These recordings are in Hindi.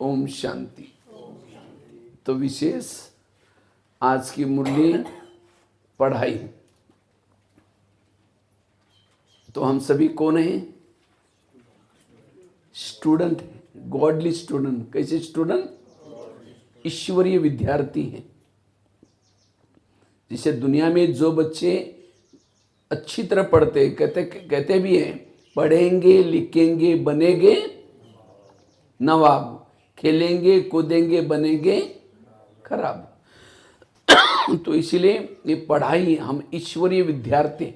ओम शांति। तो विशेष आज की मुरली पढ़ाई। तो हम सभी कौन हैं? स्टूडेंट हैं, गॉडली स्टूडेंट। कैसे स्टूडेंट? ईश्वरीय विद्यार्थी हैं। जिसे दुनिया में जो बच्चे अच्छी तरह पढ़ते कहते भी हैं, पढ़ेंगे लिखेंगे बनेंगे नवाब, खेलेंगे कूदेंगे बनेंगे खराब। तो इसीलिए ये पढ़ाई, हम ईश्वरीय विद्यार्थी।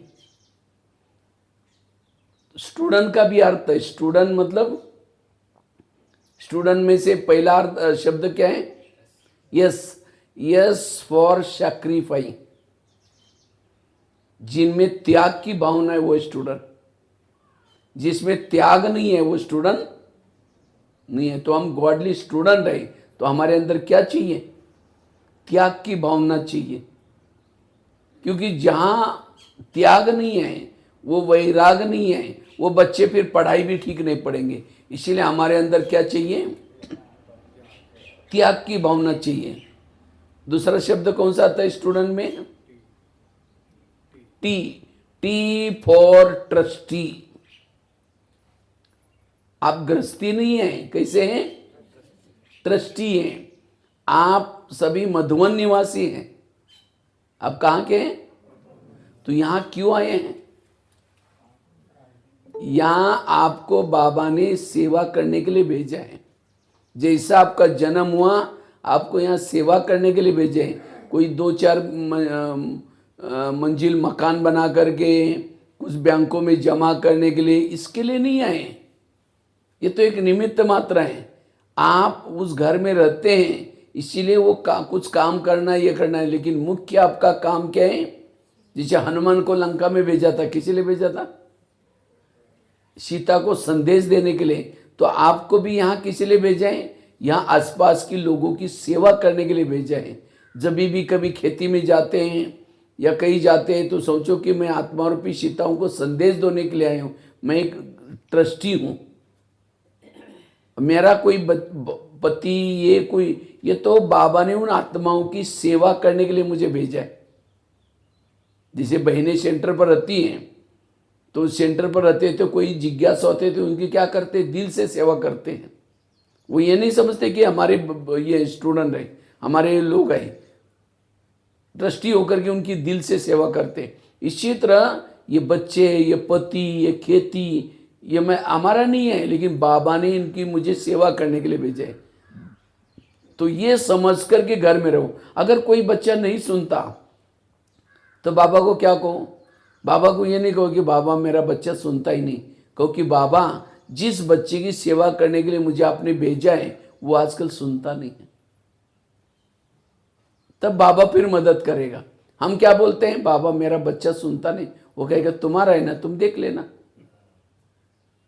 स्टूडेंट का भी अर्थ है, स्टूडेंट मतलब स्टूडेंट में से पहला शब्द क्या है? Yes, yes for sacrifice. जिनमें त्याग की भावना है वो स्टूडेंट, जिसमें त्याग नहीं है वो स्टूडेंट नहीं है। तो हम गॉडली स्टूडेंट है, तो हमारे अंदर क्या चाहिए? त्याग की भावना चाहिए। क्योंकि जहां त्याग नहीं है, वो वैराग नहीं है, वो बच्चे फिर पढ़ाई भी ठीक नहीं पढ़ेंगे। इसीलिए हमारे अंदर क्या चाहिए? त्याग की भावना चाहिए। दूसरा शब्द कौन सा आता है स्टूडेंट में? T, T for trustee. आप गृहस्थी नहीं है, कैसे हैं? ट्रस्टी हैं। आप सभी मधुवन निवासी हैं। आप कहां के हैं? तो यहां क्यों आए हैं? यहां आपको बाबा ने सेवा करने के लिए भेजा है। जैसा आपका जन्म हुआ, आपको यहाँ सेवा करने के लिए भेजे हैं। कोई 2-4 मंजिल मकान बना करके कुछ बैंकों में जमा करने के लिए, इसके लिए नहीं आए। ये तो एक निमित्त मात्र है। आप उस घर में रहते हैं, इसीलिए वो कुछ काम करना है, ये करना है। लेकिन मुख्य आपका काम क्या है? जिसे हनुमान को लंका में भेजा था, किसी लिए भेजा था? सीता को संदेश देने के लिए। तो आपको भी यहाँ किसी लिए भेजा है? यहाँ आसपास के लोगों की सेवा करने के लिए भेजा है। जब भी कभी खेती में जाते हैं या कहीं जाते हैं, तो सोचो कि मैं आत्मा रूपी सीताओं को संदेश देने के लिए आया हूँ। मैं एक ट्रस्टी हूँ। मेरा कोई पति, ये तो बाबा ने उन आत्माओं की सेवा करने के लिए मुझे भेजा है। जैसे बहनें सेंटर पर रहती हैं, तो सेंटर पर रहते तो कोई जिज्ञासा होते तो उनकी क्या करते? दिल से सेवा करते हैं। वो ये नहीं समझते कि हमारे ये स्टूडेंट है, हमारे लोग हैं। ट्रस्टी होकर के उनकी दिल से सेवा करते हैं। इसी तरह ये बच्चे, ये पति, ये खेती, ये मैं हमारा नहीं है, लेकिन बाबा ने इनकी मुझे सेवा करने के लिए भेजा है। तो ये समझ करके घर में रहो। अगर कोई बच्चा नहीं सुनता तो बाबा को क्या कहो? बाबा को ये नहीं कहो कि बाबा मेरा बच्चा सुनता ही नहीं। कहो कि बाबा, जिस बच्चे की सेवा करने के लिए मुझे आपने भेजा है वो आजकल सुनता नहीं है। तब बाबा फिर मदद करेगा। हम क्या बोलते हैं? बाबा मेरा बच्चा सुनता नहीं। वो कहेगा तुम्हारा है ना, तुम देख लेना।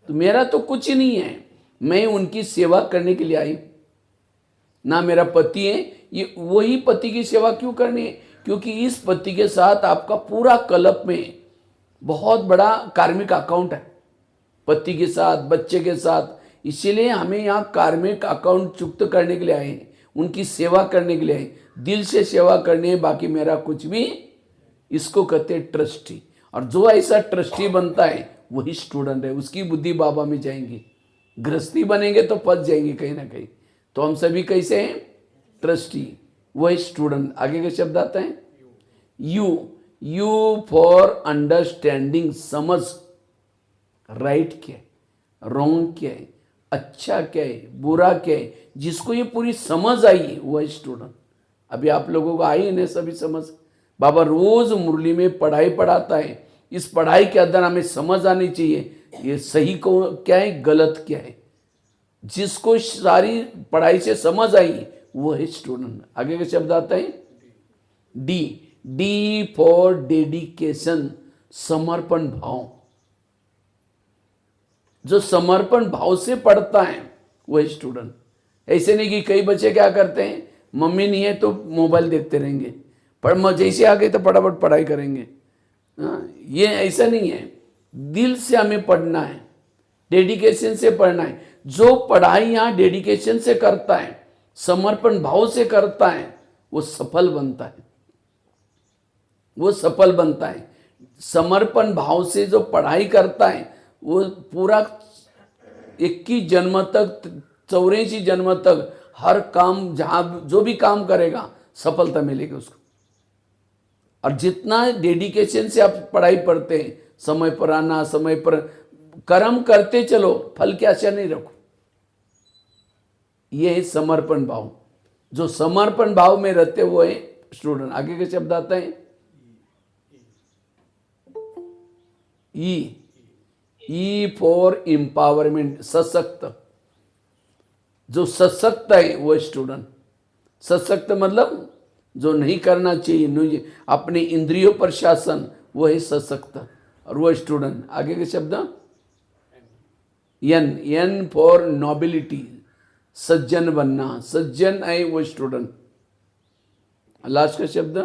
तो मेरा तो कुछ ही नहीं है, मैं उनकी सेवा करने के लिए आई। ना मेरा पति है, ये वही पति की सेवा क्यों करनी है? क्योंकि इस पति के साथ आपका पूरा कल्प में बहुत बड़ा कार्मिक अकाउंट है, पति के साथ, बच्चे के साथ। इसीलिए हमें यहाँ कार्मिक अकाउंट चुक्त करने के लिए आए हैं, उनकी सेवा करने के लिए आए। दिल से सेवा करनी है, बाकी मेरा कुछ भी। इसको कहते हैं ट्रस्टी। और जो ऐसा ट्रस्टी बनता है वही स्टूडेंट है। उसकी बुद्धि बाबा में जाएंगी। गृहस्थी बनेंगे तो फंस जाएंगे कहीं ना कहीं। तो हम सभी कैसे हैं? ट्रस्टी, वही स्टूडेंट। आगे का शब्द आता है यू फॉर अंडरस्टैंडिंग। समझ, राइट क्या है, रॉन्ग क्या है, अच्छा क्या है, बुरा क्या है, जिसको ये पूरी समझ आई वह स्टूडेंट। अभी आप लोगों को आई ना सभी समझ? बाबा रोज मुरली में पढ़ाई पढ़ाता है। इस पढ़ाई के अंदर हमें समझ आनी चाहिए ये सही को क्या है, गलत क्या है। जिसको सारी पढ़ाई से समझ आई वो है स्टूडेंट। आगे का शब्द आता है डी, डी फॉर डेडिकेशन। समर्पण भाव। जो समर्पण भाव से पढ़ता है वह स्टूडेंट। ऐसे नहीं कि कई बच्चे क्या करते हैं, मम्मी नहीं है तो मोबाइल देखते रहेंगे, पर जैसे आ गई तो फटाफट पढ़ाई करेंगे। ये ऐसा नहीं है। दिल से हमें पढ़ना है, डेडिकेशन से पढ़ना है। जो पढ़ाई यहाँ डेडिकेशन से करता है, समर्पण भाव से करता है, वो सफल बनता है, वो सफल बनता है। समर्पण भाव से जो पढ़ाई करता है वो पूरा 21 जन्म तक, 84 जन्म तक हर काम, जहां जो भी काम करेगा सफलता मिलेगी उसको। और जितना डेडिकेशन से आप पढ़ाई पढ़ते हैं, समय पर आना, समय पर कर्म करते चलो, फल की आशा नहीं रखो। ये है समर्पण भाव। जो समर्पण भाव में रहते वो है स्टूडेंट। आगे के शब्द आते हैं ई फॉर एम्पावरमेंट, सशक्त। जो सशक्त है वो स्टूडेंट। सशक्त मतलब जो नहीं करना चाहिए, नहीं, अपने इंद्रियों पर शासन, वो है सशक्त, और वो स्टूडेंट। आगे के शब्द एन फॉर नोबिलिटी, सज्जन बनना, सज्जन है वो स्टूडेंट। लास्ट का शब्द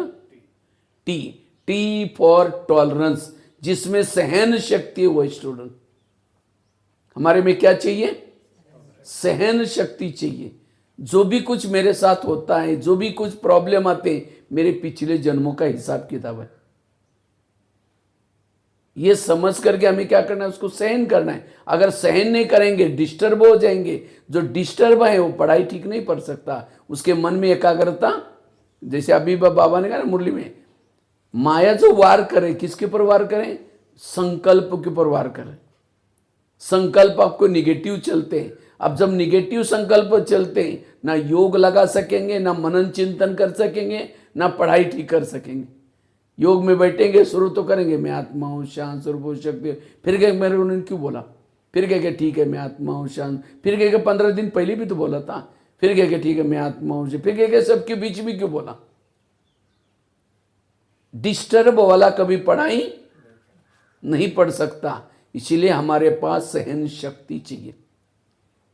टी फॉर टॉलरेंस, जिसमें सहन शक्ति है वो स्टूडेंट। हमारे में क्या चाहिए? सहन शक्ति चाहिए। जो भी कुछ मेरे साथ होता है, जो भी कुछ प्रॉब्लम आते हैं, मेरे पिछले जन्मों का हिसाब किताब है। ये समझ करके हमें क्या करना है? उसको सहन करना है। अगर सहन नहीं करेंगे डिस्टर्ब हो जाएंगे। जो डिस्टर्ब है वो पढ़ाई ठीक नहीं पढ़ सकता। उसके मन में एकाग्रता, जैसे अभी बाबा ने कहा ना मुरली में, माया जो वार करे, किसके ऊपर वार करें? संकल्प के ऊपर वार करें। संकल्प आपको निगेटिव चलते हैं। अब जब निगेटिव संकल्प चलते हैं, ना योग लगा सकेंगे, ना मनन चिंतन कर सकेंगे, ना पढ़ाई ठीक कर सकेंगे। योग में बैठेंगे, शुरू तो करेंगे मैं आत्मा हूँ, शांत स्वरूप हो शक्ति है। फिर कहे मेरे उन्होंने क्यों बोला? फिर कहे ठीक है मैं आत्मा हूँ शांत। फिर कहे 15 दिन पहले भी तो बोला था। फिर कहे ठीक है मैं आत्मा हूँ। फिर कहे सबके बीच में क्यों बोला? डिस्टर्ब वाला कभी पढ़ाई नहीं पढ़ सकता। इसीलिए हमारे पास सहन शक्ति चाहिए।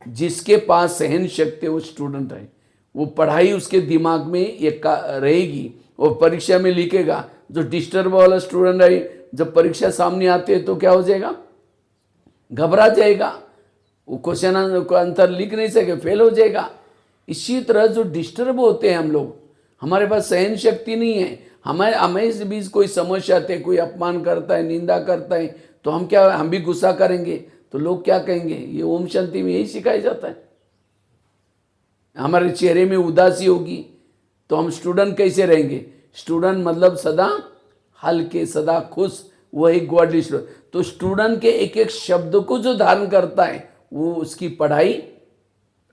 जिसके पास सहन शक्ति वो स्टूडेंट है। वो पढ़ाई उसके दिमाग में एक रहेगी, वो परीक्षा में लिखेगा। जो डिस्टर्ब वाला स्टूडेंट है, जब परीक्षा सामने आती है तो क्या हो जाएगा? घबरा जाएगा, वो क्वेश्चन आंसर लिख नहीं सके, फेल हो जाएगा। इसी तरह जो डिस्टर्ब होते हैं हम लोग, हमारे पास सहन शक्ति नहीं है। हमें इस बीच कोई समस्या आते, कोई अपमान करता है, निंदा करता है, तो हम भी गुस्सा करेंगे। तो लोग क्या कहेंगे? ये ओम शांति में यही सिखाया जाता है। हमारे चेहरे में उदासी होगी तो हम स्टूडेंट कैसे रहेंगे? स्टूडेंट मतलब सदा हल्के, सदा खुश, वही गॉडली स्टूडेंट। तो स्टूडेंट के एक एक शब्द को जो धारण करता है, वो उसकी पढ़ाई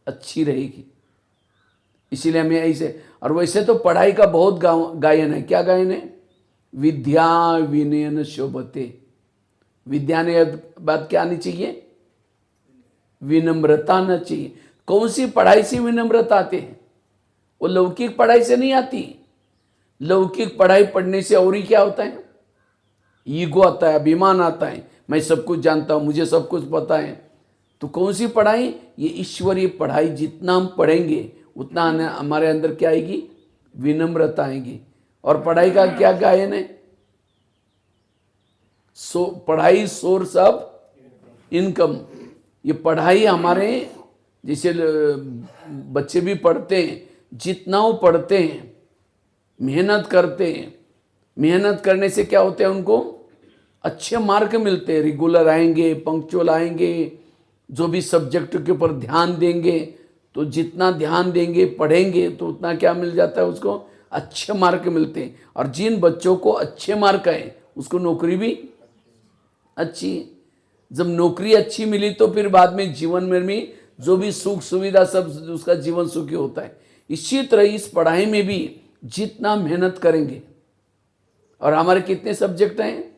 अच्छी रहेगी। इसीलिए हमें ऐसे, और वैसे तो पढ़ाई का बहुत गायन है। क्या गायन है? विद्या विनयन शोभते। विद्या ने बात क्या आनी चाहिए? विनम्रता आना चाहिए। कौन सी पढ़ाई से विनम्रता आती है? वो लौकिक पढ़ाई से नहीं आती। लौकिक पढ़ाई पढ़ने से और ही क्या होता है? ईगो आता है, अभिमान आता है, मैं सब कुछ जानता हूं, मुझे सब कुछ पता है। तो कौन सी पढ़ाई? ये ईश्वरीय पढ़ाई। जितना हम पढ़ेंगे उतना हमारे अंदर क्या आएगी? विनम्रता आएगी। और पढ़ाई का क्या गायन है? पढ़ाई सोर्स ऑफ इनकम। ये पढ़ाई हमारे, जैसे बच्चे भी पढ़ते हैं, जितना वो पढ़ते हैं, मेहनत करते हैं, मेहनत करने से क्या होते हैं? उनको अच्छे मार्क मिलते हैं। रेगुलर आएंगे, पंक्चुअल आएंगे, जो भी सब्जेक्ट के ऊपर ध्यान देंगे, तो जितना ध्यान देंगे, पढ़ेंगे, तो उतना क्या मिल जाता है? उसको अच्छे मार्क मिलते हैं। और जिन बच्चों को अच्छे मार्क आए उसको नौकरी भी अच्छी। जब नौकरी अच्छी मिली तो फिर बाद में जीवन में भी जो भी सुख सुविधा, सब उसका जीवन सुखी होता है। इसी तरह इस पढ़ाई में भी जितना मेहनत करेंगे, और हमारे कितने सब्जेक्ट हैं?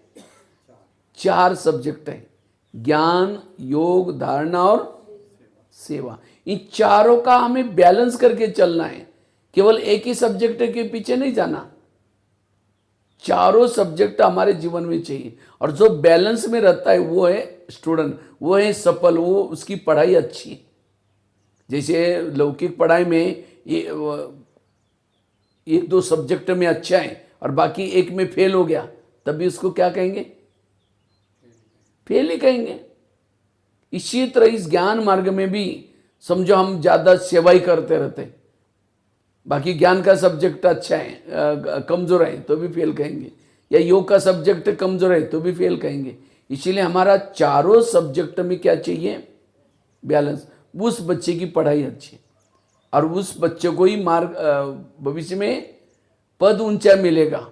4 सब्जेक्ट हैं, ज्ञान, योग, धारणा और सेवा। इन चारों का हमें बैलेंस करके चलना है। केवल एक ही सब्जेक्ट के पीछे नहीं जाना। चारों सब्जेक्ट हमारे जीवन में चाहिए। और जो बैलेंस में रहता है वो है स्टूडेंट, वो है सफल, वो उसकी पढ़ाई अच्छी। जैसे लौकिक पढ़ाई में ये 1-2 सब्जेक्ट में अच्छा है और बाकी एक में फेल हो गया, तब भी उसको क्या कहेंगे? फेल ही कहेंगे। इसी तरह इस ज्ञान मार्ग में भी समझो हम ज़्यादा सेवा ही करते रहते, बाकी ज्ञान का सब्जेक्ट अच्छा है कमज़ोर है तो भी फेल कहेंगे, या योग का सब्जेक्ट कमज़ोर है तो भी फेल कहेंगे। इसीलिए हमारा चारों सब्जेक्ट में क्या चाहिए? बैलेंस। उस बच्चे की पढ़ाई अच्छी और उस बच्चे को ही मार्ग भविष्य में पद ऊंचा मिलेगा।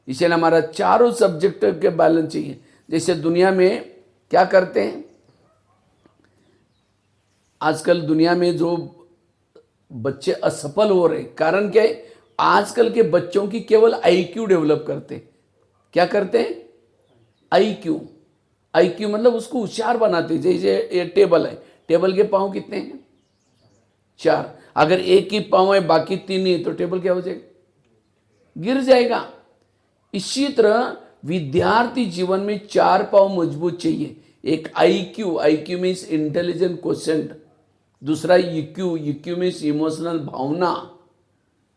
इसलिए हमारा चारों सब्जेक्ट के बैलेंस चाहिए। जैसे दुनिया में क्या करते हैं आजकल, दुनिया में जो बच्चे असफल हो रहे, कारण क्या है? आजकल के बच्चों की केवल आईक्यू डेवलप करते। क्या करते हैं? आईक्यू। आईक्यू मतलब उसको होशियार बनाते। जैसे ये टेबल है, टेबल के पांव कितने हैं? 4। अगर एक ही पांव है बाकी 3 नहीं तो टेबल क्या हो जाएगा? गिर जाएगा। इसी तरह विद्यार्थी जीवन में 4 पांव मजबूत चाहिए। एक IQ, IQ means intelligent question. दूसरा ईक्यू, ईक्यू मीन्स इमोशनल भावना।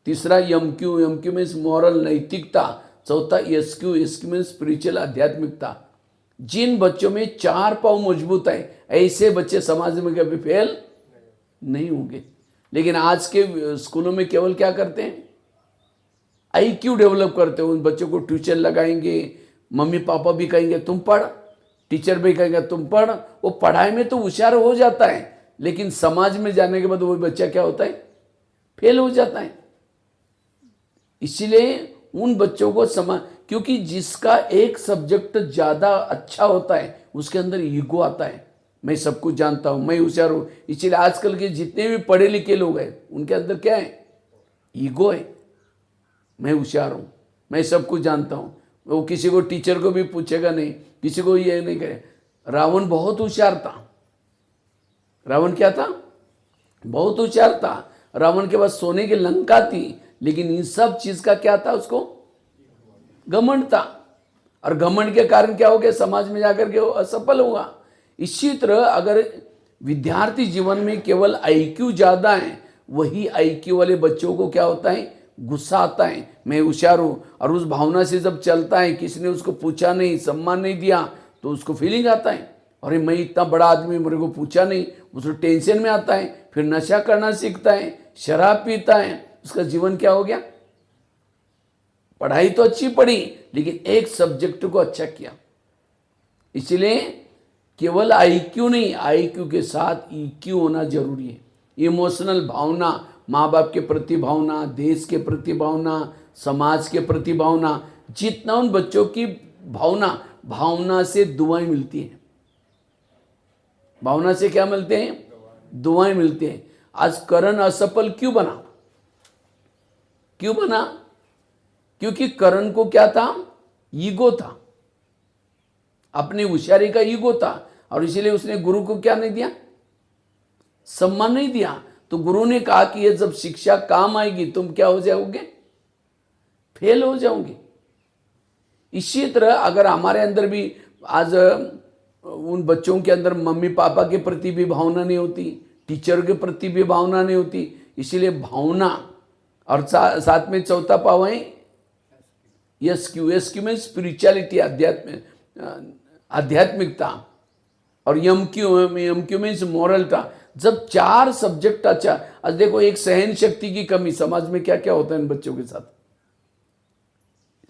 तीसरा एमक्यू, एमक्यू मीन्स मॉरल नैतिकता। चौथा एसक्यू, एसक्यू मीन्स स्पिरिचुअल आध्यात्मिकता। जिन बच्चों में 4 पांव मजबूत है ऐसे बच्चे समाज में कभी फेल नहीं होंगे। लेकिन आज के स्कूलों में केवल क्या करते हैं? आईक्यू डेवलप करते हैं। उन बच्चों को ट्यूशन लगाएंगे, मम्मी पापा भी कहेंगे तुम पढ़, टीचर भी कहेंगे तुम पढ़। वो पढ़ाई में तो होशियार हो जाता है, लेकिन समाज में जाने के बाद वो बच्चा क्या होता है? फेल हो जाता है। इसीलिए उन बच्चों को क्योंकि जिसका एक सब्जेक्ट ज़्यादा अच्छा होता है उसके अंदर ईगो आता है, मैं सब कुछ जानता हूँ, मैं होशियार हूँ। इसीलिए आजकल के जितने भी पढ़े लिखे लोग हैं उनके अंदर क्या है? ईगो है। मैं होशियार हूँ, मैं सब कुछ जानता हूँ। वो किसी को, टीचर को भी पूछेगा नहीं, किसी को ये नहीं करे। रावण बहुत होशियार था। रावण क्या था? बहुत होशियार था। रावण के पास सोने की लंका थी, लेकिन इन सब चीज का क्या था? उसको घमंड था। और घमंड के कारण क्या हो गया? समाज में जाकर के वो असफल हुआ। इसी तरह अगर विद्यार्थी जीवन में केवल आईक्यू ज्यादा है, वही आईक्यू वाले बच्चों को क्या होता है? गुस्सा आता है, मैं होशियार हूँ। और उस भावना से जब चलता है, किसी ने उसको पूछा नहीं, सम्मान नहीं दिया, तो उसको फीलिंग आता है अरे मैं इतना बड़ा आदमी, मेरे को पूछा नहीं। उसको टेंशन में आता है, फिर नशा करना सीखता है, शराब पीता है। उसका जीवन क्या हो गया? पढ़ाई तो अच्छी पढ़ी, लेकिन एक सब्जेक्ट को अच्छा किया। इसलिए केवल आईक्यू नहीं, आईक्यू के साथ ईक्यू होना जरूरी है। इमोशनल भावना, माँ बाप के प्रति भावना, देश के प्रति भावना, समाज के प्रति भावना। जितना उन बच्चों की भावना से दुआएं मिलती हैं। भावना से क्या मिलते हैं? दुआएं मिलती हैं। आज करण असफल क्यों बना? क्यों बना? क्योंकि करण को क्या था? ईगो था, अपनी होशियारी का ईगो था। और इसीलिए उसने गुरु को क्या नहीं दिया? सम्मान नहीं दिया। तो गुरु ने कहा कि ये जब शिक्षा काम आएगी तुम क्या हो जाओगे? फेल हो जाओगे। इसी तरह अगर हमारे अंदर भी आज उन बच्चों के अंदर मम्मी पापा के प्रति भी भावना नहीं होती, टीचर के प्रति भी भावना नहीं होती, इसीलिए भावना। और साथ में चौथा पाव है एसक्यू। एसक्यू में स्पिरिचुअलिटी, आध्यात्मिकता। और एमक्यू मीन्स मॉरलता। जब 4 सब्जेक्ट अच्छा, आज देखो एक सहन शक्ति की कमी समाज में क्या क्या होता है इन बच्चों के साथ?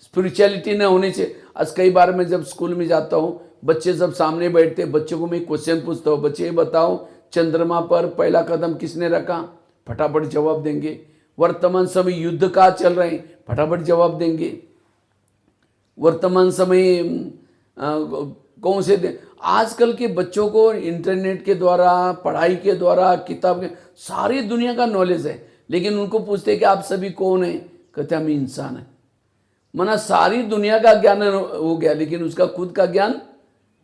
स्पिरिचुअलिटी न होने से। आज कई बार मैं जब स्कूल में जाता हूँ, बच्चे जब सामने बैठते, बच्चों को मैं क्वेश्चन पूछता हूँ, बच्चे बताओ चंद्रमा पर पहला कदम किसने रखा? फटाफट जवाब देंगे। वर्तमान समय युद्ध का चल रहे हैं, फटाफट जवाब देंगे। वर्तमान समय कौन से आजकल के बच्चों को इंटरनेट के द्वारा, पढ़ाई के द्वारा, किताब के सारी दुनिया का नॉलेज है, लेकिन उनको पूछते हैं कि आप सभी कौन हैं? कहते हम इंसान हैं। माना सारी दुनिया का ज्ञान हो गया, लेकिन उसका खुद का ज्ञान,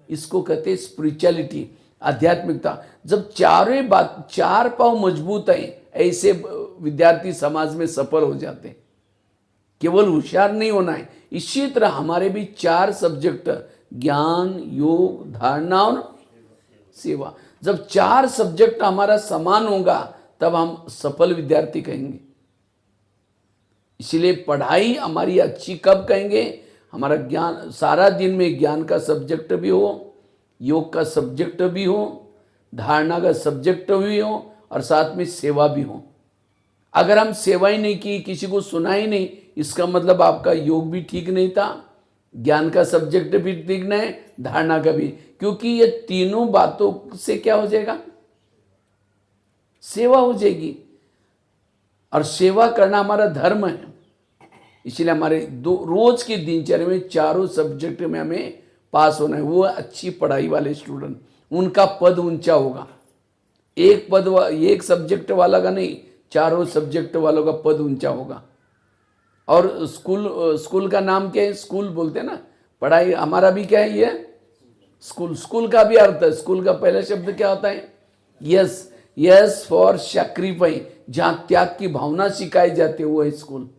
इसको कहते हैं स्पिरिचुअलिटी, आध्यात्मिकता। जब 4 पांव मजबूत है, ऐसे विद्यार्थी समाज में सफल हो जाते हैं। केवल होशियार नहीं होना है। इसी तरह हमारे भी 4 सब्जेक्ट, ज्ञान, योग, धारणा और सेवा। जब 4 सब्जेक्ट हमारा समान होगा तब हम सफल विद्यार्थी कहेंगे। इसलिए पढ़ाई हमारी अच्छी कब कहेंगे? हमारा ज्ञान, सारा दिन में ज्ञान का सब्जेक्ट भी हो, योग का सब्जेक्ट भी हो, धारणा का सब्जेक्ट भी हो और साथ में सेवा भी हो। अगर हम सेवा ही नहीं की, किसी को सुना ही नहीं, इसका मतलब आपका योग भी ठीक नहीं था, ज्ञान का सब्जेक्ट भी ठीक नहीं, धारणा का भी, क्योंकि ये तीनों बातों से क्या हो जाएगा, सेवा हो जाएगी। और सेवा करना हमारा धर्म है, इसलिए हमारे रोज की दिनचर्या में चारों सब्जेक्ट में हमें पास होना है। वो अच्छी पढ़ाई वाले स्टूडेंट, उनका पद ऊंचा होगा। एक सब्जेक्ट वाला का नहीं, चारों सब्जेक्ट वालों का पद ऊंचा होगा। और स्कूल का नाम क्या है, स्कूल बोलते हैं ना, पढ़ाई हमारा भी क्या है, ये स्कूल का भी अर्थ है। स्कूल का पहला शब्द क्या होता है, यस फॉर सैक्रिफाइस, जहां त्याग की भावना सिखाई जाती है वो है स्कूल।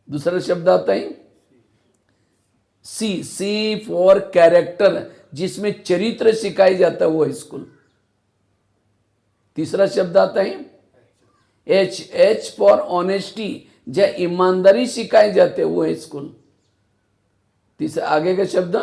दूसरा शब्द आता है सी फॉर कैरेक्टर, जिसमें चरित्र सिखाया जाता है वो है स्कूल। तीसरा शब्द आता है एच फॉर ऑनेस्टी, जहां ईमानदारी सिखाई जाती है वो है स्कूल। तीसरा आगे का शब्द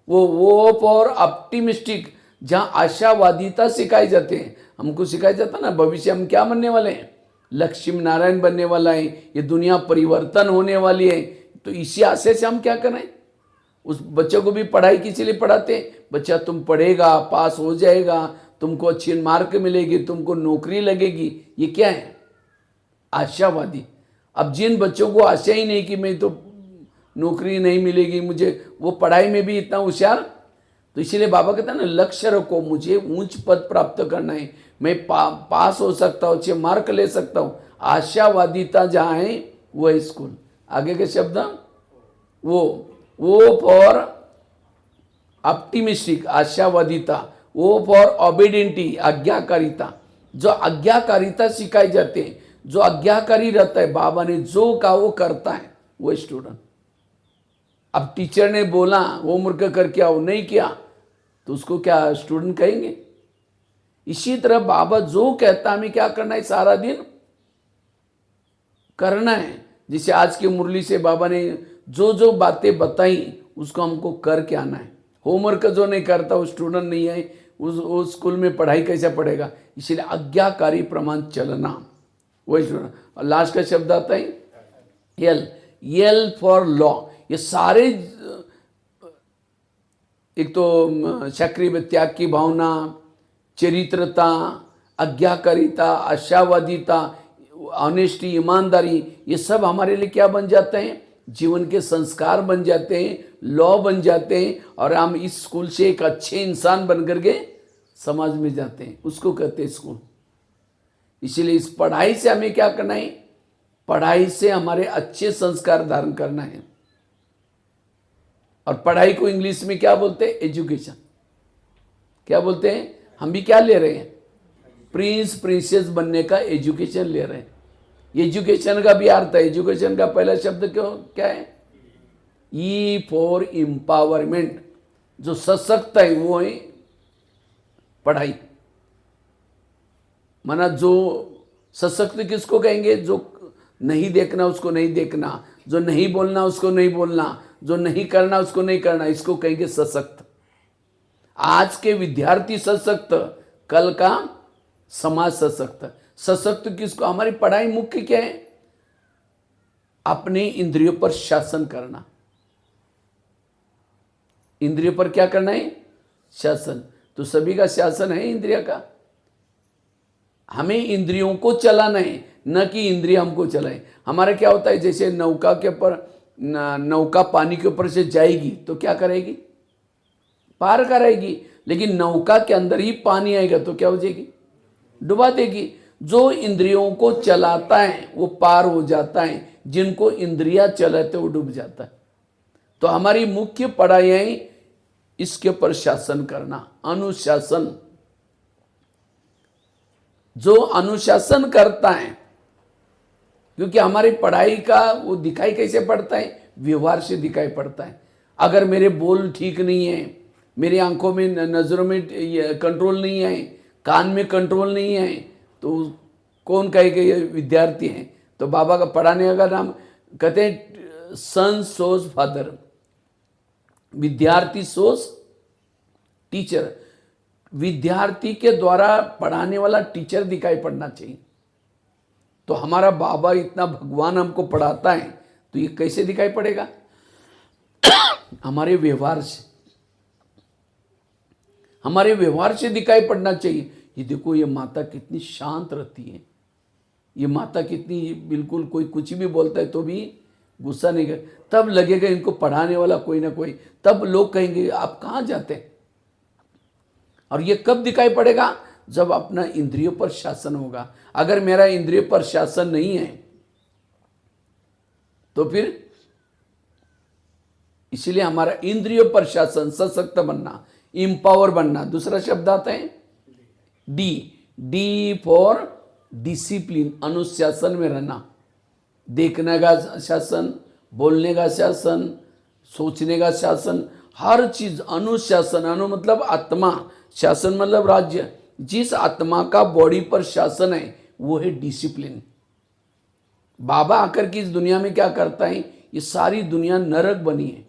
वो फॉर ऑप्टिमिस्टिक, जहां आशावादिता सिखाई जाती है। हमको सिखाया जाता ना भविष्य हम क्या बनने वाले हैं, लक्ष्मी नारायण बनने वाला है, ये दुनिया परिवर्तन होने वाली है। तो इसी आशय से हम क्या करें, उस बच्चों को भी पढ़ाई किस लिए पढ़ाते हैं, बच्चा तुम पढ़ेगा, पास हो जाएगा, तुमको अच्छी मार्क मिलेगी, तुमको नौकरी लगेगी। ये क्या है, आशावादी। अब जिन बच्चों को आशा ही नहीं कि मैं तो नौकरी नहीं मिलेगी मुझे, वो पढ़ाई में भी इतना होशियार। तो इसीलिए बाबा कहता है ना, लक्ष्य रखो, मुझे ऊंच पद प्राप्त करना है, मैं पास हो सकता हूँ, अच्छे मार्क ले सकता हूँ। आशावादिता जहाँ है वो है स्कूल। आगे के शब्द वो फॉर ऑप्टिमिस्टिक, आशावादिता। वो फॉर ओबीडियंटी, आज्ञाकारिता। जो आज्ञाकारिता सिखाई जाते हैं, जो आज्ञाकारी रहता है, बाबा ने जो कहा वो करता है, वो स्टूडेंट। अब टीचर ने बोला होमवर्क करके आओ, नहीं किया तो उसको क्या स्टूडेंट कहेंगे। इसी तरह बाबा जो कहता हमें क्या करना है, सारा दिन करना है। जिसे आज की मुरली से बाबा ने जो बातें बताई उसको हमको करके आना है। होमवर्क जो नहीं करता वो स्टूडेंट नहीं है, उस स्कूल में पढ़ाई कैसे पढ़ेगा। इसीलिए आज्ञाकारी प्रमाण चलना, वही स्टूडेंट। और लास्ट का शब्द आता है एल फॉर लॉ। ये सारे, एक तो सक्रिय त्याग की भावना, चरित्रता, आज्ञाकारिता, आशावादिता, ऑनेस्टी, ईमानदारी, ये सब हमारे लिए क्या बन जाते हैं, जीवन के संस्कार बन जाते हैं, लॉ बन जाते हैं। और हम इस स्कूल से एक अच्छे इंसान बन करके समाज में जाते हैं, उसको कहते हैं स्कूल। इसीलिए इस पढ़ाई से हमें क्या करना है, पढ़ाई से हमारे अच्छे संस्कार धारण करना है। और पढ़ाई को इंग्लिश में क्या बोलते हैं, एजुकेशन। क्या बोलते हैं, हम भी क्या ले रहे हैं, प्रिंसेस बनने का एजुकेशन ले रहे हैं। एजुकेशन का भी अर्थ है, एजुकेशन का पहला शब्द क्या है, ई फॉर एम्पावरमेंट। जो सशक्त है वो है पढ़ाई। माना जो सशक्त किसको कहेंगे, जो नहीं देखना उसको नहीं देखना, जो नहीं बोलना उसको नहीं बोलना, जो नहीं करना उसको नहीं करना, इसको कहेंगे सशक्त। आज के विद्यार्थी सशक्त, कल का समाज सशक्त। सशक्त किसको, हमारी पढ़ाई मुख्य क्या है, अपने इंद्रियों पर शासन करना। इंद्रियों पर क्या करना है, शासन। तो सभी का शासन है इंद्रिय का। हमें इंद्रियों को चलाना है, न कि इंद्रिय हमको चलाए। हमारा क्या होता है, जैसे नौका के ऊपर, नौका पानी के ऊपर से जाएगी तो क्या करेगी, पार कराएगी। लेकिन नौका के अंदर ही पानी आएगा तो क्या हो जाएगी, डुबा देगी। जो इंद्रियों को चलाता है वो पार हो जाता है, जिनको इंद्रियां चलाते वो डूब जाता है। तो हमारी मुख्य पढ़ाई इसके ऊपर शासन करना, अनुशासन। जो अनुशासन करता है, क्योंकि हमारी पढ़ाई का वो दिखाई कैसे पड़ता है, व्यवहार से दिखाई पड़ता है। अगर मेरे बोल ठीक नहीं है, मेरी आंखों में, नजरों में कंट्रोल नहीं है, कान में कंट्रोल नहीं है, तो कौन कहेगा ये विद्यार्थी हैं। तो बाबा का पढ़ाने का नाम कहते हैं सन सोज फादर, विद्यार्थी सोज टीचर। विद्यार्थी के द्वारा पढ़ाने वाला टीचर दिखाई पड़ना चाहिए। तो हमारा बाबा इतना भगवान हमको पढ़ाता है तो ये कैसे दिखाई पड़ेगा? हमारे व्यवहार से, हमारे व्यवहार से दिखाई पड़ना चाहिए। ये देखो ये माता कितनी शांत रहती है, ये माता कितनी बिल्कुल, कोई कुछ भी बोलता है तो भी गुस्सा नहीं कर, तब लगेगा इनको पढ़ाने वाला कोई ना कोई, तब लोग कहेंगे आप कहाँ जाते हैं। और ये कब दिखाई पड़ेगा? जब अपना इंद्रियों पर शासन होगा। अगर मेरा इंद्रियों पर शासन नहीं है तो फिर, इसलिए हमारा इंद्रियों पर शासन, सशक्त बनना, इंपावर बनना। दूसरा शब्द आता है डी, डी फॉर डिसिप्लिन, अनुशासन में रहना। देखने का शासन, बोलने का शासन, सोचने का शासन, हर चीज अनुशासन। अनु मतलब आत्मा, शासन मतलब राज्य। जिस आत्मा का बॉडी पर शासन है वो है डिसिप्लिन। बाबा आकर के इस दुनिया में क्या करता है? ये सारी दुनिया नरक बनी है,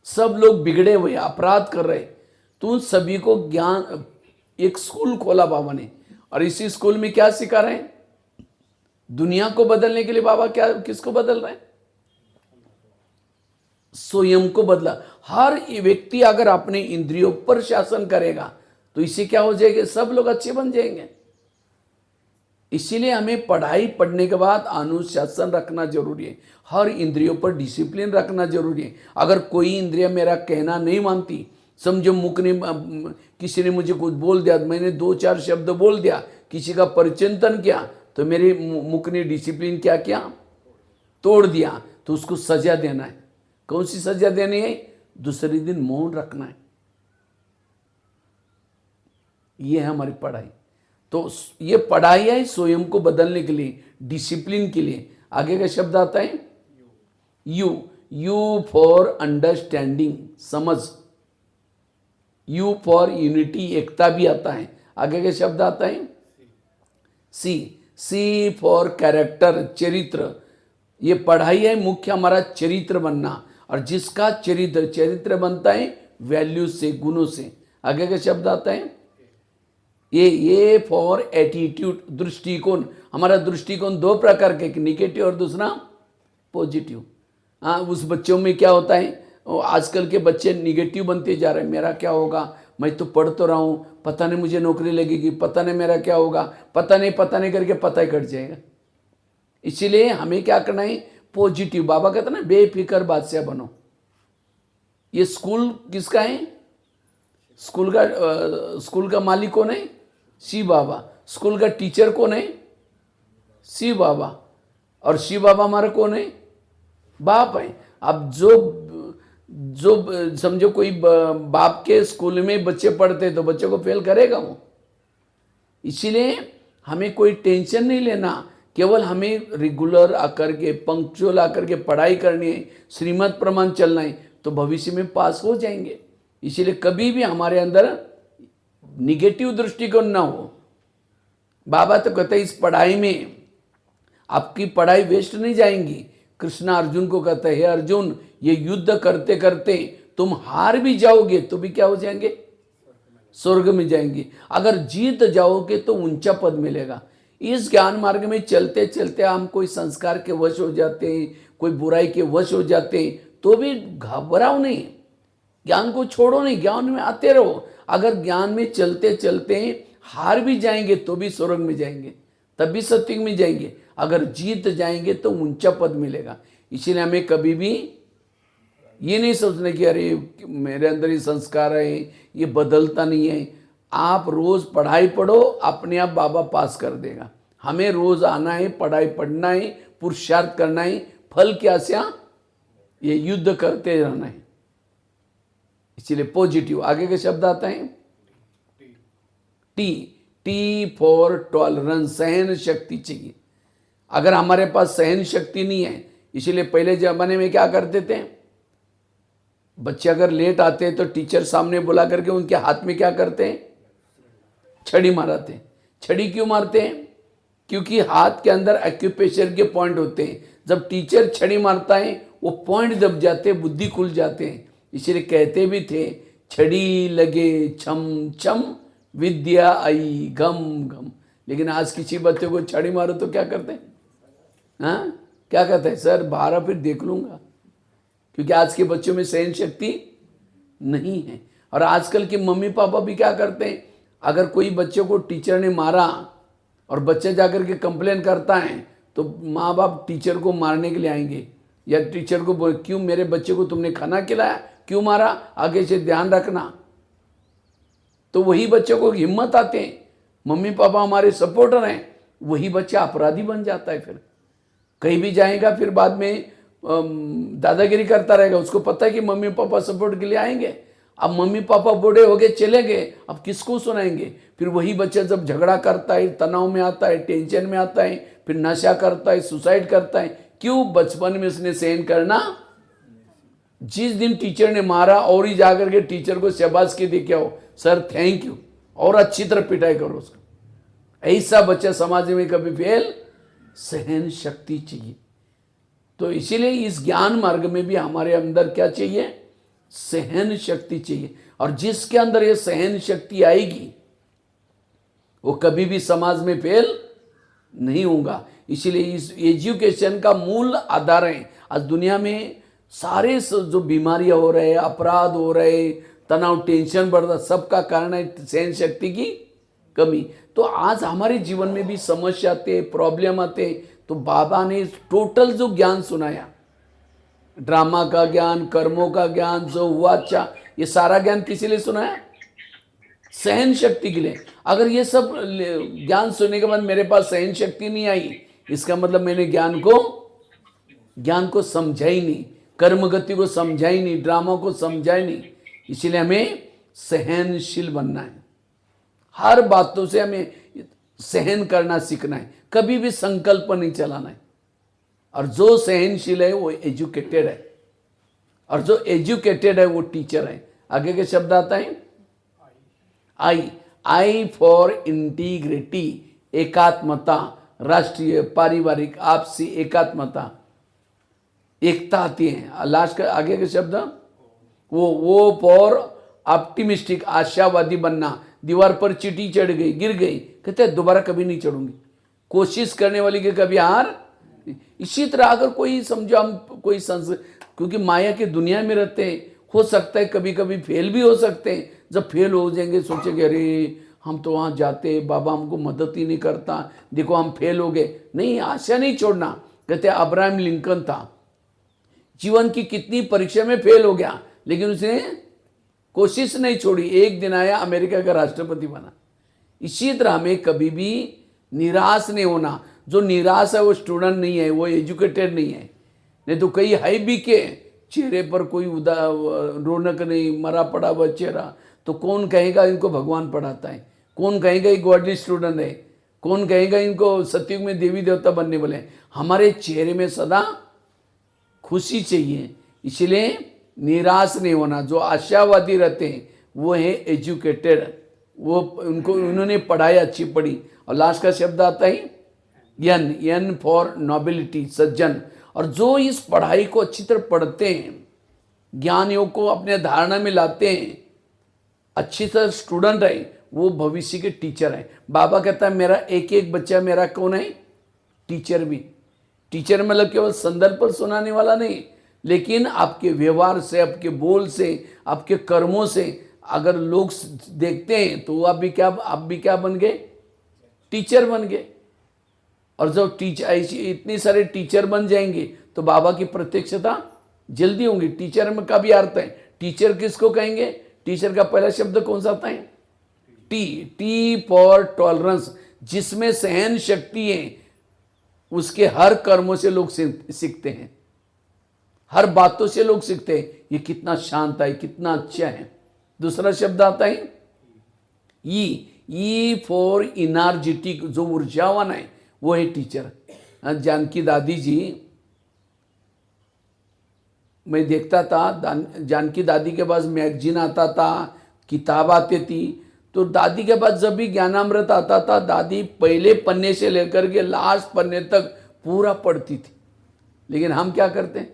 सब लोग बिगड़े हुए, अपराध कर रहे, तो उन सभी को ज्ञान, एक स्कूल खोला बाबा ने, और इसी स्कूल में क्या सिखा रहे हैं? दुनिया को बदलने के लिए बाबा क्या, किसको बदल रहे हैं? स्वयं को बदला। हर व्यक्ति अगर अपने इंद्रियों पर शासन करेगा तो इससे क्या हो जाएगा? सब लोग अच्छे बन जाएंगे। इसीलिए हमें पढ़ाई पढ़ने के बाद अनुशासन रखना जरूरी है, हर इंद्रियों पर डिसिप्लिन रखना जरूरी है। अगर कोई इंद्रिय मेरा कहना नहीं मानती, समझो मुख ने, किसी ने मुझे कुछ बोल दिया, मैंने 2-4 शब्द बोल दिया, किसी का परिचिंतन किया, तो मेरे मुख ने डिसिप्लिन क्या किया? तोड़ दिया, तो उसको सजा देना है। कौन सी सजा देनी है? दूसरे दिन मौन रखना है। ये है हमारी पढ़ाई। तो ये पढ़ाई है स्वयं को बदलने के लिए, डिसिप्लिन के लिए। आगे का शब्द आता है यू, यू फॉर अंडरस्टैंडिंग, समझ। यू फॉर यूनिटी, एकता भी आता है। आगे का शब्द आता है सी, सी फॉर कैरेक्टर, चरित्र। ये पढ़ाई है मुख्य हमारा चरित्र बनना, और जिसका चरित्र बनता है वैल्यू से, गुणों से। आगे का शब्द आता है ये फॉर एटीट्यूड, दृष्टिकोण। हमारा दृष्टिकोण 2 प्रकार के, एक निगेटिव और दूसरा पॉजिटिव। हाँ, उस बच्चों में क्या होता है, आजकल के बच्चे निगेटिव बनते जा रहे हैं। मेरा क्या होगा, मैं तो पढ़ तो रहा हूँ, पता नहीं मुझे नौकरी लगेगी, पता नहीं मेरा क्या होगा, पता नहीं करके पता ही कट जाएगा। इसीलिए हमें क्या करना है? पॉजिटिव। बाबा कहते ना बेफिक्र बादशाह बनो। ये स्कूल किसका है? स्कूल का मालिक कौन है? शिव बाबा। स्कूल का टीचर कौन है? शिव बाबा। और शिव बाबा हमारा कौन है? बाप है। अब जो समझो कोई बाप के स्कूल में बच्चे पढ़ते तो बच्चों को फेल करेगा वो। इसीलिए हमें कोई टेंशन नहीं लेना, केवल हमें रेगुलर आकर के, पंक्चुअल आकर के पढ़ाई करनी है, श्रीमत प्रमाण चलना है, तो भविष्य में पास हो जाएंगे। इसीलिए कभी भी हमारे अंदर निगेटिव दृष्टिकोण ना हो। बाबा तो कहते हैं इस पढ़ाई में आपकी पढ़ाई वेस्ट नहीं जाएंगी। कृष्णा अर्जुन को कहता है, हे अर्जुन, ये युद्ध करते करते तुम हार भी जाओगे तो भी क्या हो जाएंगे? स्वर्ग में जाएंगे। अगर जीत जाओगे तो ऊंचा पद मिलेगा। इस ज्ञान मार्ग में चलते चलते हम कोई संस्कार के वश हो जाते हैं, कोई बुराई के वश हो जाते हैं, तो भी घबराओ नहीं, ज्ञान को छोड़ो नहीं, ज्ञान में आते रहो। अगर ज्ञान में चलते चलते हार भी जाएंगे तो भी स्वर्ग में जाएंगे, तब भी सत्युग में जाएंगे। अगर जीत जाएंगे तो ऊंचा पद मिलेगा। इसीलिए हमें कभी भी ये नहीं सोचना कि अरे मेरे अंदर ये संस्कार है, ये बदलता नहीं है। आप रोज पढ़ाई पढ़ो, अपने आप बाबा पास कर देगा। हमें रोज आना है, पढ़ाई पढ़ना है, पुरुषार्थ करना है। फल क्या से? ये युद्ध करते रहना है। इसीलिए पॉजिटिव। आगे के शब्द आता है टी, टी फॉर टॉलरेंस, सहन शक्ति चाहिए। अगर हमारे पास सहन शक्ति नहीं है, इसीलिए पहले जमाने में क्या करते थे, बच्चे अगर लेट आते हैं तो टीचर सामने बुला करके उनके हाथ में क्या करते हैं? छड़ी मारते हैं। छड़ी क्यों मारते हैं? क्योंकि हाथ के अंदर एक्यूप्रेशर के पॉइंट होते हैं। जब टीचर छड़ी मारता है वो पॉइंट दब जाते हैं, बुद्धि खुल जाते हैं। इसलिए कहते भी थे छड़ी लगे छम छम, विद्या आई घम घम। लेकिन आज किसी बच्चे को छड़ी मारो तो क्या करते हैं? हाँ, क्या कहते हैं? सर बाहर फिर देख लूंगा। क्योंकि आज के बच्चों में सहन शक्ति नहीं है। और आजकल के मम्मी पापा भी क्या करते हैं, अगर कोई बच्चे को टीचर ने मारा और बच्चा जाकर के कंप्लेन करता है तो माँ बाप टीचर को मारने के लिए आएंगे, या टीचर को बोल क्यों मेरे बच्चे को तुमने खाना खिलाया, क्यों मारा, आगे से ध्यान रखना। तो वही बच्चे को हिम्मत आते हैं, मम्मी पापा हमारे सपोर्टर हैं, वही बच्चा अपराधी बन जाता है। फिर कहीं भी जाएगा, फिर बाद में दादागिरी करता रहेगा। उसको पता है कि मम्मी पापा सपोर्ट के लिए आएंगे। अब मम्मी पापा बूढ़े हो गए, चले गए, अब किसको सुनाएंगे? फिर वही बच्चा जब झगड़ा करता है, तनाव में आता है, टेंशन में आता है, फिर नशा करता है, सुसाइड करता है। क्यों? बचपन में उसने सहन करना। जिस दिन टीचर ने मारा और ही जाकर के टीचर को शाबाश के देके आओ, सर थैंक यू, और अच्छी तरह पिटाई करो उसका। ऐसा बच्चा समाज में कभी फेल। सहन शक्ति चाहिए। तो इसीलिए इस ज्ञान मार्ग में भी हमारे अंदर क्या चाहिए? सहन शक्ति चाहिए। और जिसके अंदर ये सहन शक्ति आएगी वो कभी भी समाज में फेल नहीं होगा। इसीलिए इस एजुकेशन का मूल आधार है। आज दुनिया में सारे जो बीमारियां हो रहे, अपराध हो रहे, तनाव, टेंशन बढ़ रहा, सबका कारण है सहन शक्ति की कमी। तो आज हमारे जीवन में भी समस्या आते, प्रॉब्लम आते, तो बाबा ने टोटल जो ज्ञान सुनाया, ड्रामा का ज्ञान, कर्मों का ज्ञान, जो हुआ अच्छा, ये सारा ज्ञान किस लिए सुनाया? सहन शक्ति के लिए। अगर ये सब ज्ञान सुनने के बाद मेरे पास सहन शक्ति नहीं आई, इसका मतलब मैंने ज्ञान को समझा ही नहीं, कर्म गति को समझा ही नहीं, ड्रामा को समझा ही नहीं। इसलिए हमें सहनशील बनना है। हर बातों से हमें सहन करना सीखना है, कभी भी संकल्प नहीं चलाना है। और जो सहनशील है वो एजुकेटेड है, और जो एजुकेटेड है वो टीचर है। आगे के शब्द आता है आई फॉर इंटीग्रिटी, एकात्मता, राष्ट्रीय, पारिवारिक, आपसी एकात्मता, एकता आती है। लास्ट का आगे के शब्द वो फॉर ऑप्टिमिस्टिक, आशावादी बनना। दीवार पर चींटी चढ़ गई, गिर गई, कहते हैं दोबारा कभी नहीं चढ़ूंगी। कोशिश करने वाली के कभी हार। इसी तरह अगर कोई समझो हम कोई क्योंकि माया की दुनिया में रहते हैं, हो सकता है कभी कभी फेल भी हो सकते हैं। जब फेल हो जाएंगे सोचेंगे अरे हम तो वहाँ जाते, बाबा हमको मदद ही नहीं करता, देखो हम फेल हो गए। नहीं, आशा नहीं छोड़ना। कहते अब्राहम लिंकन था, जीवन की कितनी परीक्षा में फेल हो गया, लेकिन उसने कोशिश नहीं छोड़ी, एक दिन आया अमेरिका का राष्ट्रपति बना। इसी तरह हमें कभी भी निराश नहीं होना। जो निराश है वो स्टूडेंट नहीं है, वो एजुकेटेड नहीं है। नहीं तो कई है भी के चेहरे पर कोई रौनक नहीं, मरा पड़ा हुआ चेहरा, तो कौन कहेगा इनको भगवान पढ़ाता है, कौन कहेगा ये गॉडली स्टूडेंट है, कौन कहेगा इनको सतयुग में देवी देवता बनने वाले। हमारे चेहरे में सदा खुशी चाहिए। इसलिए निराश नहीं होना। जो आशावादी रहते हैं वो है एजुकेटेड, वो उन्होंने पढ़ाई अच्छी पढ़ी। और लास्ट का शब्द आता है एन फॉर नोबिलिटी, सज्जन। और जो इस पढ़ाई को अच्छी तरह पढ़ते हैं, ज्ञान योग को अपने धारणा में लाते हैं, अच्छी तरह स्टूडेंट है, वो भविष्य के टीचर है। बाबा कहता है मेरा एक एक बच्चा मेरा कौन है? टीचर भी। टीचर मतलब केवल संदर्भ पर सुनाने वाला नहीं, लेकिन आपके व्यवहार से, आपके बोल से, आपके कर्मों से अगर लोग देखते हैं तो आप भी क्या बन गए? टीचर बन गए। और जब इतने सारे टीचर बन जाएंगे तो बाबा की प्रत्यक्षता जल्दी होंगी। टीचर में का भी अर्थ है, टीचर किसको कहेंगे? टीचर का पहला शब्द कौन सा आता है? टी फॉर टॉलरेंस, जिसमें सहन शक्ति है। उसके हर कर्मों से लोग सीखते हैं, हर बातों से लोग सीखते हैं, ये कितना शांत है, कितना अच्छा है। दूसरा शब्द आता है ई फॉर इनर्जेटिक, जो ऊर्जावान है वो है टीचर। जानकी दादी जी, मैं देखता था जानकी दादी के पास मैगजीन आता था, किताब आती थी, तो दादी के पास जब भी ज्ञानामृत आता था, दादी पहले पन्ने से लेकर के लास्ट पन्ने तक पूरा पढ़ती थी। लेकिन हम क्या करते हैं?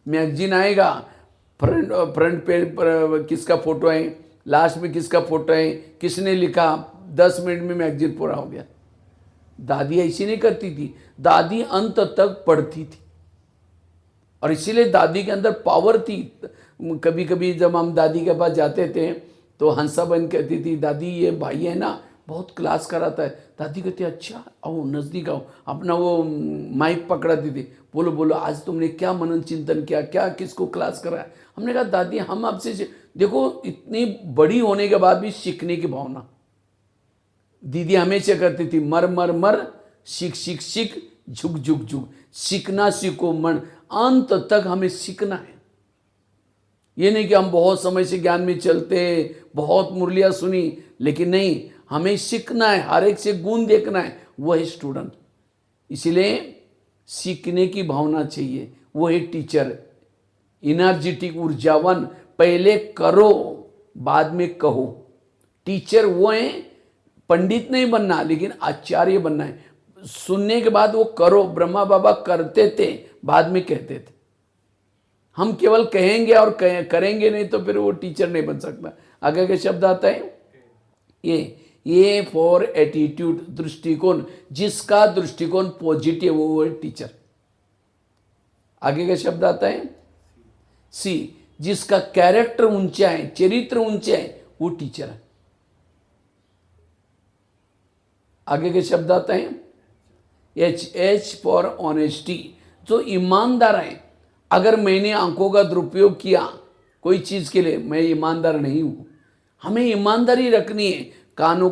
मैगजीन आएगा, फ्रंट पेज पर किसका फोटो है, लास्ट में किसका फोटो है, किसने लिखा, 10 मिनट में मैगजीन पूरा हो गया। दादी ऐसी नहीं करती थी, दादी अंत तक पढ़ती थी और इसीलिए दादी के अंदर पावर थी। कभी कभी जब हम दादी के पास जाते थे तो हंसाबन कहती थी, दादी ये भाई है ना बहुत क्लास कराता है। दादी कहती अच्छा आओ नज़दीक आओ, अपना वो माइक पकड़ाती थी, बोलो बोलो आज तुमने क्या मनन चिंतन किया, क्या किसको क्लास कराया। हमने कहा दादी हम आपसे देखो, इतनी बड़ी होने के बाद भी सीखने की भावना दीदी हमेशा करती थी, मर मर मर सीख सीख सीख झुक झुक झुक, सीखना सीखो मन, अंत तक हमें सीखना है। ये नहीं कि हम बहुत समय से ज्ञान में चलते, बहुत मुरलियाँ सुनी, लेकिन नहीं, हमें सीखना है, हर एक से गुण देखना है, वो है स्टूडेंट। इसीलिए सीखने की भावना चाहिए, वो है टीचर, एनर्जेटिक ऊर्जावान। पहले करो बाद में कहो। टीचर वो है, पंडित नहीं बनना लेकिन आचार्य बनना है। सुनने के बाद वो करो, ब्रह्मा बाबा करते थे बाद में कहते थे। हम केवल कहेंगे और करेंगे नहीं तो फिर वो टीचर नहीं बन सकता। आगे के शब्द आता है ये फॉर एटीट्यूड, दृष्टिकोण, जिसका दृष्टिकोण पॉजिटिव वो है टीचर। आगे का शब्द आता है सी, जिसका कैरेक्टर ऊंचा है, चरित्र ऊंचा है, वो टीचर है। आगे के शब्द आता है एच फॉर ऑनेस्टी, जो ईमानदार है। अगर मैंने आंखों का दुरुपयोग किया कोई चीज के लिए, मैं ईमानदार नहीं हूं। हमें ईमानदारी रखनी है। कानों,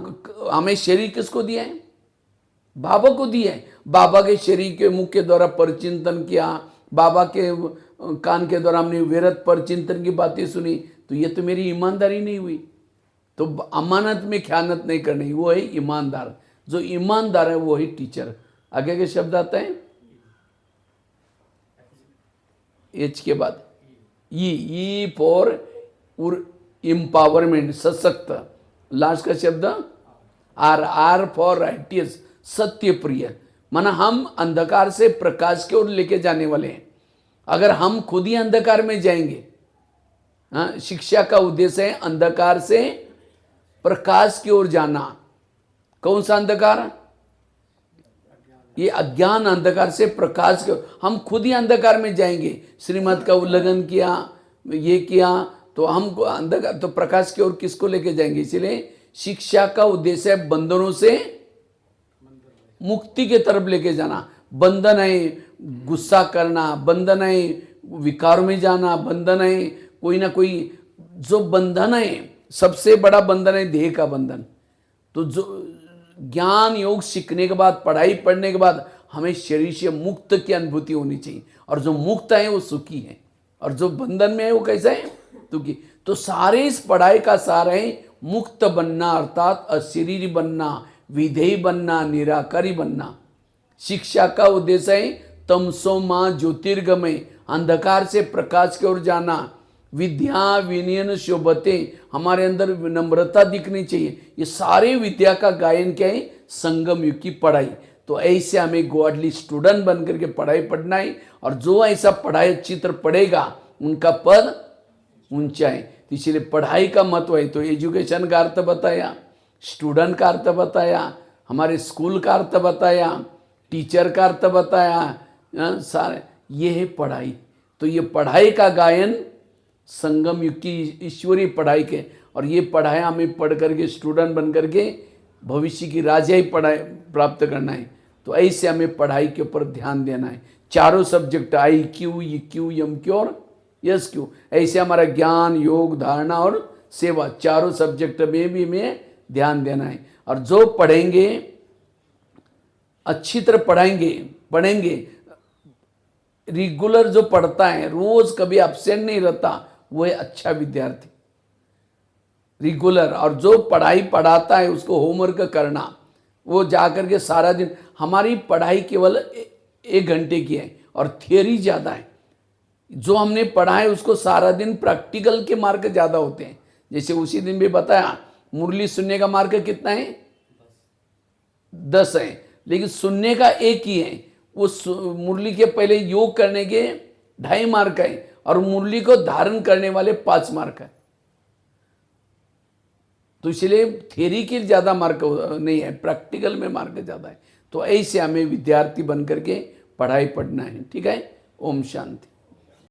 हमें शरीर किसको दिया है? बाबा को दिया है। बाबा के शरीर के मुख के द्वारा परचिंतन किया, बाबा के कान के द्वारा हमने विरत परचिंतन की बातें सुनी, तो ये तो मेरी ईमानदारी नहीं हुई। तो अमानत में ख्यानत नहीं करनी, वो है ईमानदार। जो ईमानदार है वो है टीचर। आगे के शब्द आता है एच के बाद ई फॉर एम्पावरमेंट, सशक्त। लास्ट का शब्द आर फॉर राइटियस, सत्य प्रिय। माना हम अंधकार से प्रकाश की ओर लेके जाने वाले हैं। अगर हम खुद ही अंधकार में जाएंगे, शिक्षा का उद्देश्य है अंधकार से प्रकाश की ओर जाना। कौन सा अंधकार? ये अज्ञान अंधकार से प्रकाश के, हम खुद ही अंधकार में जाएंगे। श्रीमत का उल्लंघन किया, ये किया, तो हम अंधकार, तो प्रकाश की ओर किसको लेके जाएंगे? इसलिए शिक्षा का उद्देश्य है बंधनों से मुक्ति के तरफ लेके जाना। बंधन है गुस्सा करना, बंधन है विकार में जाना, बंधन है कोई ना कोई, जो बंधन है सबसे बड़ा बंधन है देह का बंधन। तो जो ज्ञान योग सीखने के बाद, पढ़ाई पढ़ने के बाद हमें शरीर से मुक्त की अनुभूति होनी चाहिए। और जो मुक्त है वो सुखी है, और जो बंधन में है वो कैसा है? दुखी। तो सारे इस पढ़ाई का सार है मुक्त बनना, अर्थात अशरीरी बनना, विधेय बनना, निराकारी बनना। शिक्षा का उद्देश्य है तमसो मां ज्योतिर्गमय, अंधकार से प्रकाश की ओर जाना। विद्या विनयन शोभते, हमारे अंदर विनम्रता दिखनी चाहिए। ये सारे विद्या का गायन क्या है? संगम युग की पढ़ाई। तो ऐसे हमें गॉडली स्टूडेंट बन करके पढ़ाई पढ़ना है। और जो ऐसा पढ़ाई चित्र पढ़ेगा उनका पद ऊंचा है। तो इसलिए पढ़ाई का महत्व है। तो एजुकेशन का अर्थ बताया, स्टूडेंट का अर्थ बताया, हमारे स्कूल का अर्थ बताया, टीचर का अर्थ बताया, सारे ये है पढ़ाई। तो ये पढ़ाई का गायन संगम युग की ईश्वरीय पढ़ाई के, और ये पढ़ाई हमें पढ़ करके स्टूडेंट बन करके भविष्य की राजाई पढ़ाई प्राप्त करना है। तो ऐसे हमें पढ़ाई के ऊपर ध्यान देना है। चारों सब्जेक्ट IQ, EQ, MQ और SQ, ऐसे हमारा ज्ञान योग धारणा और सेवा, चारों सब्जेक्ट में भी हमें ध्यान देना है। और जो पढ़ेंगे अच्छी तरह पढ़ेंगे, रेगुलर जो पढ़ता है, रोज कभी एब्सेंट नहीं रहता, वो है अच्छा विद्यार्थी। रेगुलर, और जो पढ़ाई पढ़ाता है उसको होमवर्क करना, वो जाकर के सारा दिन। हमारी पढ़ाई केवल 1 घंटे की है और थियरी ज़्यादा है। जो हमने पढ़ा है उसको सारा दिन प्रैक्टिकल के मार्क ज़्यादा होते हैं। जैसे उसी दिन भी बताया, मुरली सुनने का मार्क कितना है? 10 है, लेकिन सुनने का 1 ही है। वो मुरली के पहले योग करने के 2.5 मार्क है, और मुरली को धारण करने वाले 5 मार्क है। तो इसलिए थ्योरी के ज़्यादा मार्क नहीं है, प्रैक्टिकल में मार्क ज़्यादा है। तो ऐसे हमें विद्यार्थी बन करके पढ़ाई पढ़ना है। ठीक है। ओम शांति।